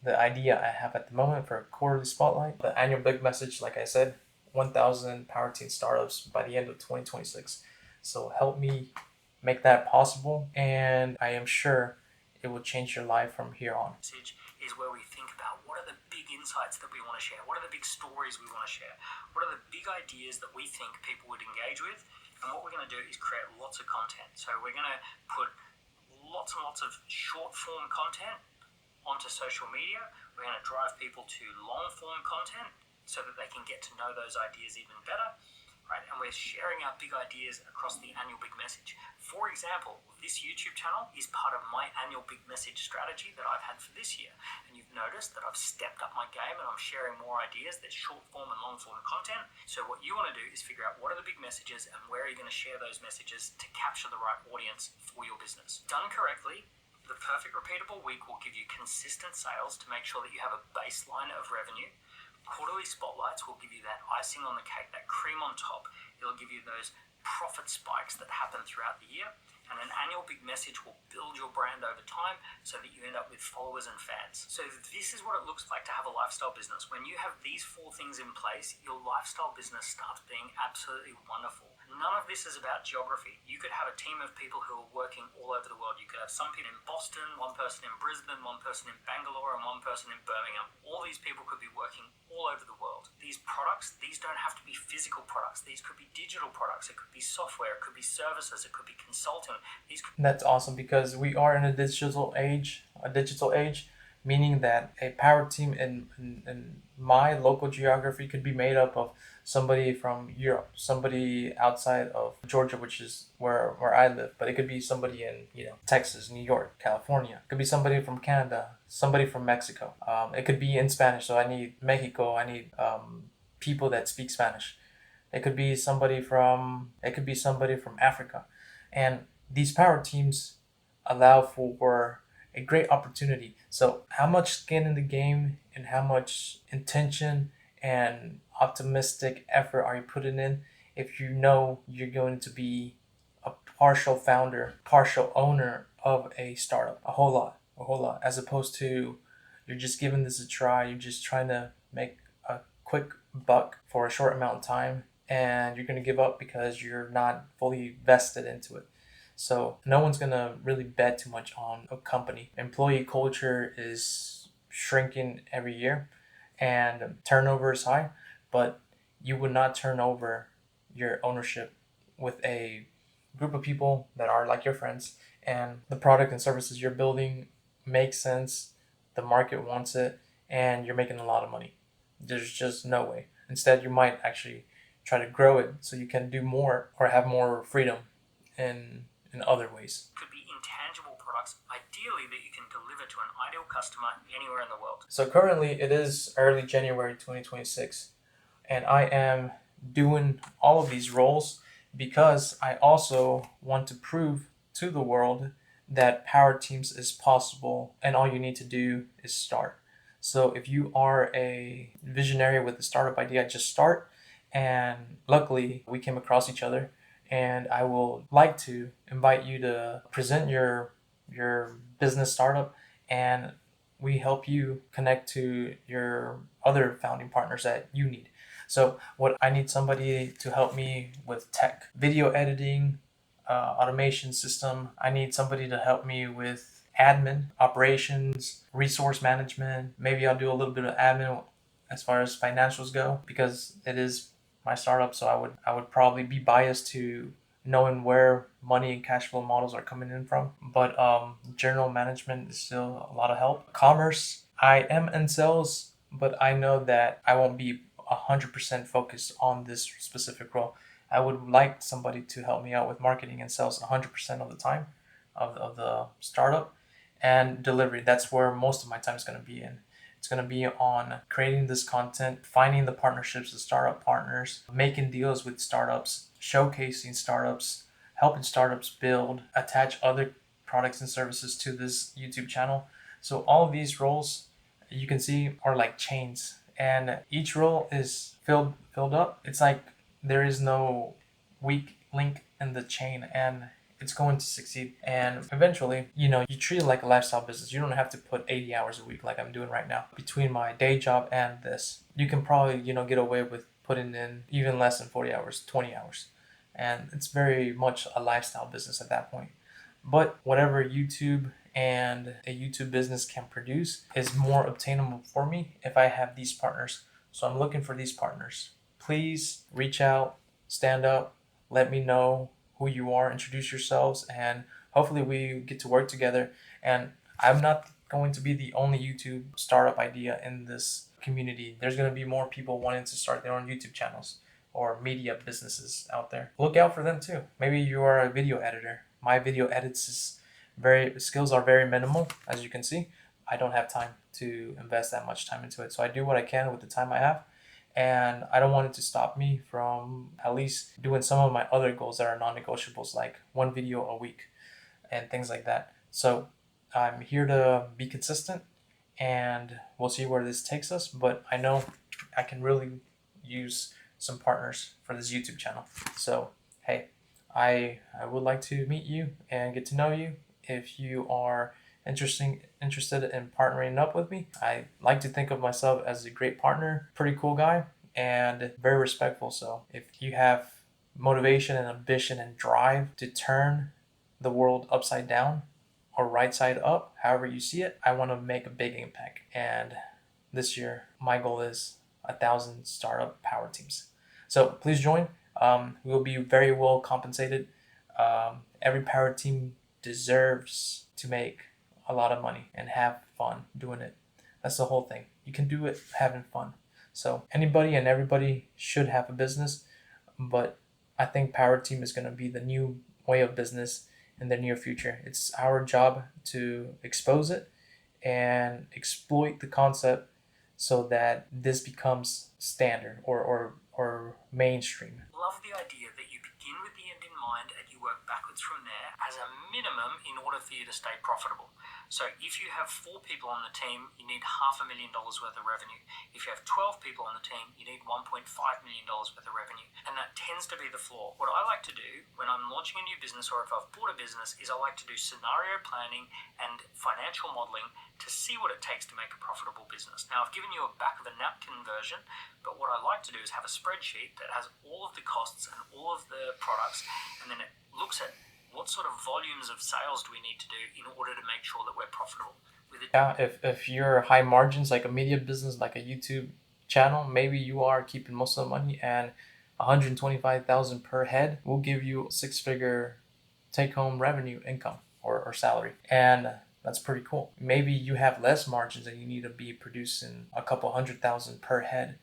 idea I have at the moment for a quarterly spotlight. The annual big message, like I said, 1,000 Powerteam startups by the end of 2026. So help me make that possible, and I am sure it will change your life from here on.
Message is where we think about what are the big insights that we want to share, what are the big stories we want to share, what are the big ideas that we think people would engage with, and what we're going to do is create lots of content. So we're going to put lots and lots of short form content onto social media. We're going to drive people to long form content so that they can get to know those ideas even better. Right, and we're sharing our big ideas across the annual big message. For example, this YouTube channel is part of my annual big message strategy that I've had for this year. And you've noticed that I've stepped up my game and I'm sharing more ideas. There's short form and long form content. So what you want to do is figure out what are the big messages and where are you going to share those messages to capture the right audience for your business. Done correctly, the perfect repeatable week will give you consistent sales to make sure that you have a baseline of revenue. Quarterly spotlights will give you that icing on the cake, that cream on top. It'll give you those profit spikes that happen throughout the year. And an annual big message will build your brand over time so that you end up with followers and fans. So this is what it looks like to have a lifestyle business. When you have these 4 things in place, your lifestyle business starts being absolutely wonderful. None of this is about geography. You could have a team of people who are working all over the world. You could have some people in Boston, one person in Brisbane, one person in Bangalore, and one person in Birmingham. All these people could be working all over the world. These products, these don't have to be physical products. These could be digital products. It could be software. It could be services. It could be consulting.
That's awesome, because we are in a digital age, meaning that a power team in my local geography could be made up of somebody from Europe, somebody outside of Georgia, which is where I live, but it could be somebody in Texas, New York, California. It could be somebody from Canada, somebody from Mexico. It could be in Spanish, so I need Mexico. I need people that speak Spanish. It could be somebody from Africa, and these power teams allow for a great opportunity. So how much skin in the game and how much intention and optimistic effort are you putting in if you know you're going to be a partial founder, partial owner of a startup? A whole lot, as opposed to you're just giving this a try, you're just trying to make a quick buck for a short amount of time, and you're going to give up because you're not fully vested into it. So no one's going to really bet too much on a company. Employee culture is shrinking every year and turnover is high, but you would not turn over your ownership with a group of people that are like your friends, and the product and services you're building make sense, the market wants it, and you're making a lot of money. There's just no way. Instead, you might actually try to grow it so you can do more or have more freedom in other ways.
Could be intangible products, ideally, that you can deliver to an ideal customer anywhere in the world.
So currently it is early January 2026, and I am doing all of these roles because I also want to prove to the world that Powerteams is possible, and all you need to do is start. So if you are a visionary with a startup idea, just start. And luckily we came across each other, and I will like to invite you to present your business startup, and we help you connect to your other founding partners that you need. So what I need somebody to help me with tech, video editing, automation system. I need somebody to help me with admin, operations, resource management. Maybe I'll do a little bit of admin as far as financials go, because it is my startup, so I would probably be biased to knowing where money and cash flow models are coming in from. But general management is still a lot of help. Commerce, I am in sales, but I know that I won't be 100% focused on this specific role. I would like somebody to help me out with marketing and sales 100% of the time of the startup, and delivery. That's where most of my time is going to be in. It's going to be on creating this content, finding the partnerships with startup partners, making deals with startups, showcasing startups, helping startups build, attach other products and services to this YouTube channel. So all of these roles you can see are like chains, and each role is filled up. It's like there is no weak link in the chain, and it's going to succeed. And eventually, you treat it like a lifestyle business. You don't have to put 80 hours a week like I'm doing right now. Between my day job and this, you can probably, get away with putting in even less than 40 hours, 20 hours. And it's very much a lifestyle business at that point. But whatever YouTube and a YouTube business can produce is more obtainable for me if I have these partners. So I'm looking for these partners. Please reach out, stand up, let me know who you are, introduce yourselves, and hopefully we get to work together. And I'm not going to be the only YouTube startup idea in this community. There's going to be more people wanting to start their own YouTube channels or media businesses out there. Look out for them too. Maybe you are a video editor. My video edits skills are very minimal, as you can see. I don't have time to invest that much time into it. So I do what I can with the time I have. And I don't want it to stop me from at least doing some of my other goals that are non-negotiables, like one video a week and things like that. So I'm here to be consistent, and we'll see where this takes us. But I know I can really use some partners for this YouTube channel. So, hey, I would like to meet you and get to know you. If you are interested in partnering up with me, I like to think of myself as a great partner, pretty cool guy, and very respectful. So if you have motivation and ambition and drive to turn the world upside down or right side up, however you see it, I want to make a big impact. And this year, my goal is 1,000 startup power teams. So please join. We will be very well compensated. Every power team deserves to make a lot of money and have fun doing it. That's the whole thing. You can do it having fun. So anybody and everybody should have a business, but I think Powerteam is going to be the new way of business in the near future. It's our job to expose it and exploit the concept so that this becomes standard or mainstream.
Love the idea that you begin with the end in mind and you work backwards from there as a minimum in order for you to stay profitable. So if you have 4 people on the team, you need $500,000 worth of revenue. If you have 12 people on the team, you need $1.5 million worth of revenue. And that tends to be the floor. What I like to do when I'm launching a new business or if I've bought a business is I like to do scenario planning and financial modeling to see what it takes to make a profitable business. Now, I've given you a back of the napkin version, but what I like to do is have a spreadsheet that has all of the costs and all of the products, and then it looks at what sort of volumes of sales do we need to do in order to make sure that we're profitable with it.
Yeah, if you're high margins like a media business, like a YouTube channel, maybe you are keeping most of the money, and 125,000 per head will give you 6-figure take-home revenue income or salary, and that's pretty cool. Maybe you have less margins and you need to be producing a couple 100,000 per head,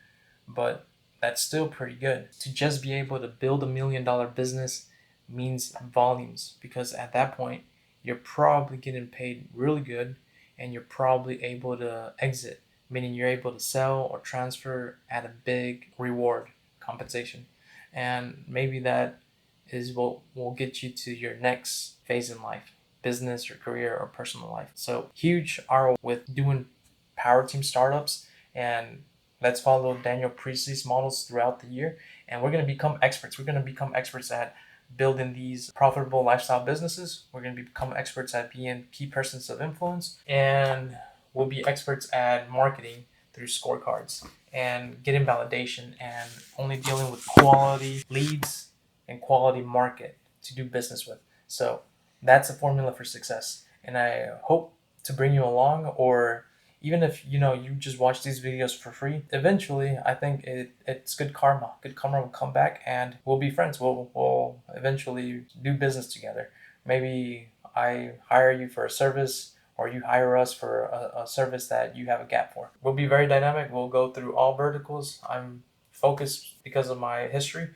but that's still pretty good. To just be able to build $1 million business means volumes, because at that point you're probably getting paid really good and you're probably able to exit, meaning you're able to sell or transfer at a big reward compensation. And maybe that is what will get you to your next phase in life, business or career or personal life. So huge ROI with doing power team startups, and let's follow Daniel Priestley's models throughout the year, and we're going to become experts. We're going to become experts at building these profitable lifestyle businesses. We're going to become experts at being key persons of influence, and we'll be experts at marketing through scorecards and getting validation and only dealing with quality leads and quality market to do business with. So that's a formula for success, and I hope to bring you along. Or even if you just watch these videos for free, eventually I think it's good karma. Good karma will come back and we'll be friends. We'll eventually do business together. Maybe I hire you for a service, or you hire us for a service that you have a gap for. We'll be very dynamic. We'll go through all verticals. I'm focused because of my history.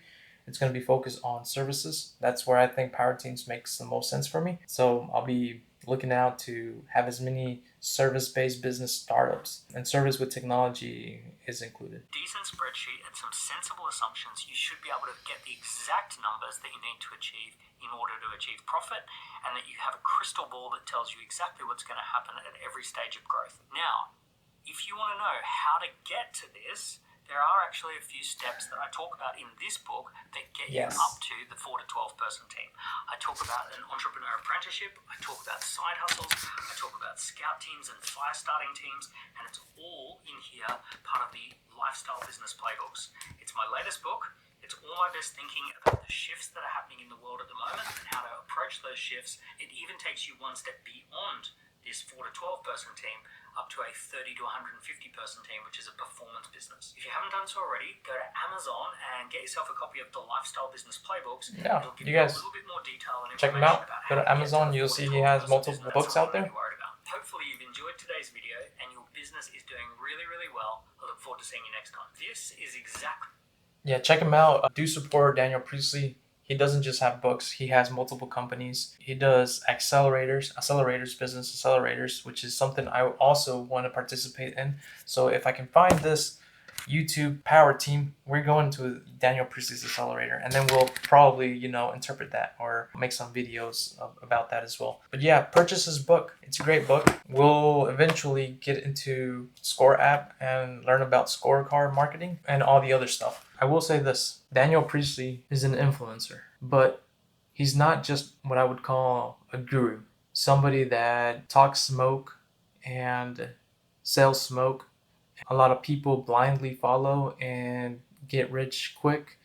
It's going to be focused on services. That's where I think Powerteams makes the most sense for me. So I'll be looking out to have as many service-based business startups, and service with technology is included.
Decent spreadsheet and some sensible assumptions, you should be able to get the exact numbers that you need to achieve in order to achieve profit, and that you have a crystal ball that tells you exactly what's going to happen at every stage of growth. Now, if you want to know how to get to this, There are actually a few steps that I talk about in this book that get you
Yes.
up to the 4 to 12 person team. I talk about an entrepreneur apprenticeship, I talk about side hustles, I talk about scout teams and fire starting teams, and it's all in here, part of the Lifestyle Business Playbooks. It's my latest book. It's all my best thinking about the shifts that are happening in the world at the moment and how to approach those shifts. It even takes you one step beyond this 4 to 12 person team up to a 30 to 150 person team, which is a performance business. If you haven't done so already, go to Amazon and get yourself a copy of the Lifestyle Business Playbooks.
Yeah,
It'll give
you
you a
guys
little bit more detail and
check him
information
out.
about
Go
how
to
to get
Amazon.
the
You'll
4 to
see
12
he has
person
multiple
business.
books
That's
out
all
there.
I'm worried about. Hopefully you've enjoyed today's video and your business is doing really, really well. I look forward to seeing you next time. This is exactly
Yeah, check him out. Do support Daniel Priestley. He doesn't just have books, he has multiple companies. He does business accelerators, which is something I also want to participate in. So if I can find this YouTube Powerteam, we're going to Daniel Priestley's accelerator, and then we'll probably, interpret that or make some videos about that as well. But yeah, purchase his book. It's a great book. We'll eventually get into Score app and learn about scorecard marketing and all the other stuff. I will say this, Daniel Priestley is an influencer, but he's not just what I would call a guru, somebody that talks smoke and sells smoke. A lot of people blindly follow and get rich quick,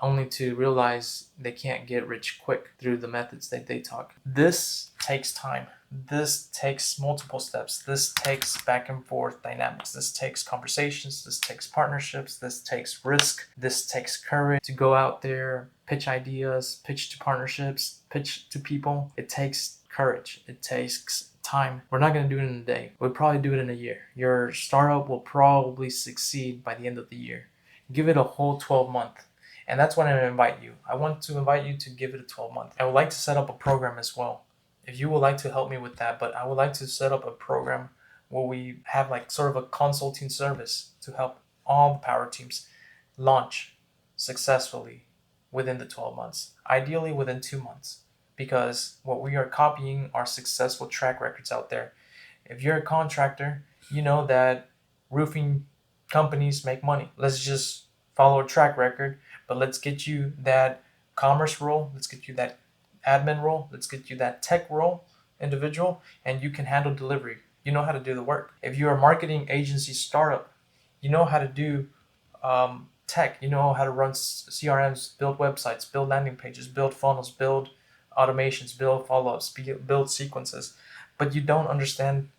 only to realize they can't get rich quick through the methods that they talk. This takes time. This takes multiple steps. This takes back and forth dynamics. This takes conversations. This takes partnerships. This takes risk. This takes courage to go out there, pitch ideas, pitch to partnerships, pitch to people. It takes courage. It takes time. We're not going to do it in a day. We'll probably do it in a year. Your startup will probably succeed by the end of the year. Give it a whole 12 months. And that's when I invite you. I want to invite you to give it a 12 month. I would like to set up a program as well. If you would like to help me with that, but I would like to set up a program where we have like sort of a consulting service to help all the power teams launch successfully within the 12 months, ideally within 2 months, because what we are copying are successful track records out there. If you're a contractor, you know that roofing companies make money. Let's just follow a track record, but let's get you that commerce role, let's get you that admin role, let's get you that tech role individual, and you can handle delivery. You know how to do the work. If you're a marketing agency startup, you know how to do tech, you know how to run CRMs, build websites, build landing pages, build funnels, build automations, build follow-ups, build sequences, but you don't understand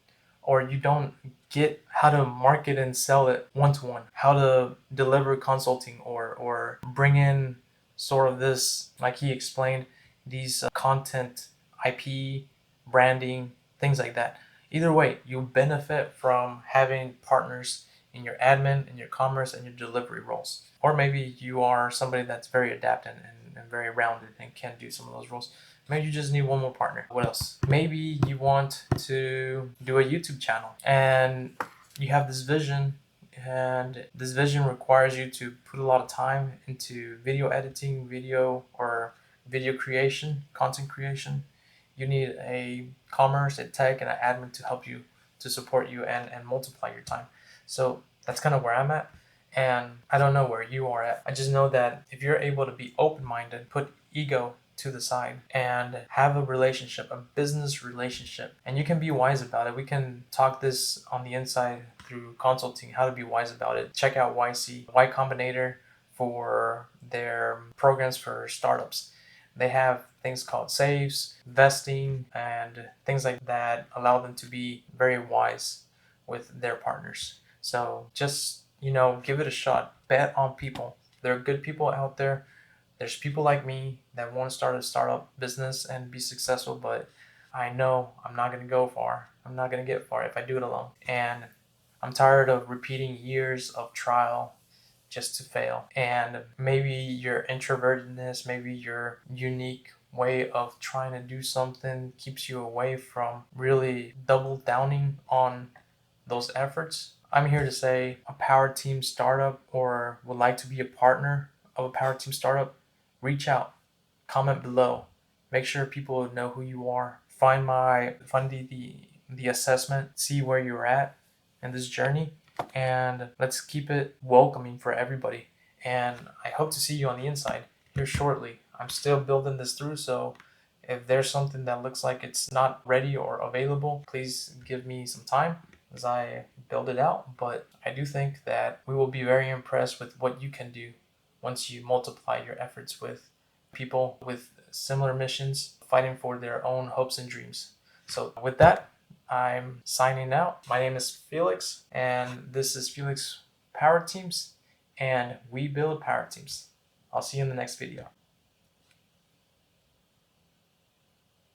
or you don't get how to market and sell it one-to-one, how to deliver consulting or bring in sort of this, like he explained, these content, IP, branding, things like that. Either way, you benefit from having partners in your admin, in your commerce, and your delivery roles. Or maybe you are somebody that's very adept and very rounded and can do some of those roles. Maybe you just need one more partner. What else? Maybe you want to do a YouTube channel and you have this vision, and this vision requires you to put a lot of time into video editing, video creation, content creation. You need a commerce, a tech, and an admin to help you, to support you and multiply your time. So that's kind of where I'm at. And I don't know where you are at. I just know that if you're able to be open-minded, put ego to the side and have a relationship, a business relationship, and you can be wise about it. We can talk this on the inside through consulting, how to be wise about it. Check out YC, Y Combinator, for their programs for startups. They have things called saves, vesting, and things like that allow them to be very wise with their partners. So just, give it a shot. Bet on people. There are good people out there. There's people like me that want to start a startup business and be successful, but I know I'm not going to go far. I'm not going to get far if I do it alone. And I'm tired of repeating years of trial just to fail. And maybe your introvertedness, maybe your unique way of trying to do something keeps you away from really double downing on those efforts. I'm here to say a power team startup or would like to be a partner of a power team startup, reach out, comment below, make sure people know who you are, find the assessment, see where you're at in this journey, and let's keep it welcoming for everybody. And I hope to see you on the inside here shortly. I'm still building this through, so if there's something that looks like it's not ready or available, please give me some time as I build it out. But I do think that we will be very impressed with what you can do once you multiply your efforts with people with similar missions, fighting for their own hopes and dreams. So with that, I'm signing out. My name is Felix, and this is Felix Powerteams, and we build Powerteams. I'll see you in the next video.